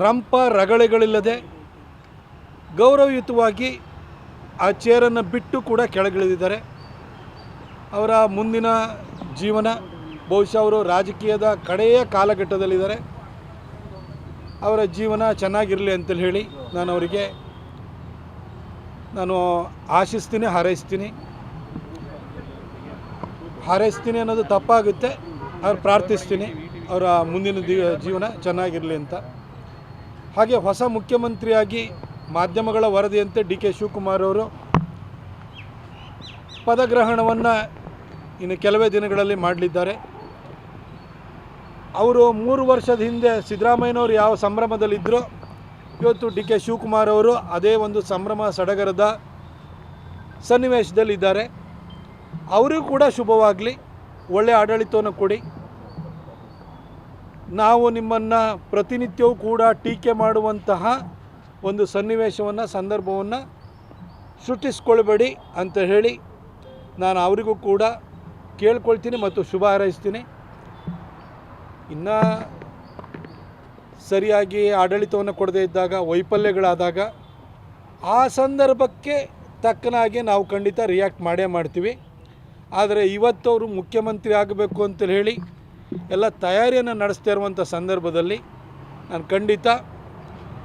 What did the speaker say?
ರಂಪ ರಗಳೆಗಳಿಲ್ಲದೆ ಗೌರವಯುತವಾಗಿ ಆ ಚೇರನ್ನು ಬಿಟ್ಟು ಕೂಡ ಕೆಳಗಿಳಿದಿದ್ದಾರೆ. ಅವರ ಮುಂದಿನ ಜೀವನ ಬಹುಶಃ ಅವರು ರಾಜಕೀಯದ ಕಡೆಯ ಕಾಲಘಟ್ಟದಲ್ಲಿದ್ದಾರೆ. ಅವರ ಜೀವನ ಚೆನ್ನಾಗಿರಲಿ ಅಂತೇಳಿ ಹೇಳಿ ನಾನು ಆಶಿಸ್ತೀನಿ, ಹಾರೈಸ್ತೀನಿ ಅನ್ನೋದು ತಪ್ಪಾಗುತ್ತೆ. ಅವ್ರು ಪ್ರಾರ್ಥಿಸ್ತೀನಿ ಅವರ ಮುಂದಿನ ಜೀವನ ಚೆನ್ನಾಗಿರಲಿ ಅಂತ. ಹಾಗೆ ಹೊಸ ಮುಖ್ಯಮಂತ್ರಿಯಾಗಿ ಮಾಧ್ಯಮಗಳ ವರದಿಯಂತೆ ಡಿ.ಕೆ. ಶಿವಕುಮಾರ್ ಅವರು ಪದಗ್ರಹಣವನ್ನು ಇನ್ನು ಕೆಲವೇ ದಿನಗಳಲ್ಲಿ ಮಾಡಲಿದ್ದಾರೆ. ಅವರು 3 ವರ್ಷದ ಹಿಂದೆ ಸಿದ್ದರಾಮಯ್ಯನವರು ಯಾವ ಸಂಭ್ರಮದಲ್ಲಿದ್ದರೋ ಇವತ್ತು ಡಿ.ಕೆ. ಶಿವಕುಮಾರ್ ಅವರು ಅದೇ ಒಂದು ಸಂಭ್ರಮ ಸಡಗರದ ಸನ್ನಿವೇಶದಲ್ಲಿದ್ದಾರೆ. ಅವರಿಗೂ ಕೂಡ ಶುಭವಾಗಲಿ, ಒಳ್ಳೆಯ ಆಡಳಿತವನ್ನು ಕೊಡಿ. ನಾವು ನಿಮ್ಮನ್ನು ಪ್ರತಿನಿತ್ಯವೂ ಕೂಡ ಟೀಕೆ ಮಾಡುವಂತಹ ಒಂದು ಸನ್ನಿವೇಶವನ್ನು, ಸಂದರ್ಭವನ್ನು ಸೃಷ್ಟಿಸ್ಕೊಳ್ಬೇಡಿ ಅಂತ ಹೇಳಿ ನಾನು ಅವರಿಗೂ ಕೂಡ ಕೇಳ್ಕೊಳ್ತೀನಿ ಮತ್ತು ಶುಭ ಹಾರೈಸ್ತೀನಿ. ಇನ್ನು ಸರಿಯಾಗಿ ಆಡಳಿತವನ್ನು ಕೊಡದೇ ಇದ್ದಾಗ, ವೈಫಲ್ಯಗಳಾದಾಗ ಆ ಸಂದರ್ಭಕ್ಕೆ ತಕ್ಕನಾಗಿ ನಾವು ಖಂಡಿತ ರಿಯಾಕ್ಟ್ ಮಾಡೇ ಮಾಡ್ತೀವಿ. ಆದರೆ ಇವತ್ತು ಅವರು ಮುಖ್ಯಮಂತ್ರಿ ಆಗಬೇಕು ಅಂತೇಳಿ ಹೇಳಿ ಎಲ್ಲ ತಯಾರಿಯನ್ನು ನಡೆಸ್ತಾ ಇರುವಂಥ ಸಂದರ್ಭದಲ್ಲಿ ನಾನು ಖಂಡಿತ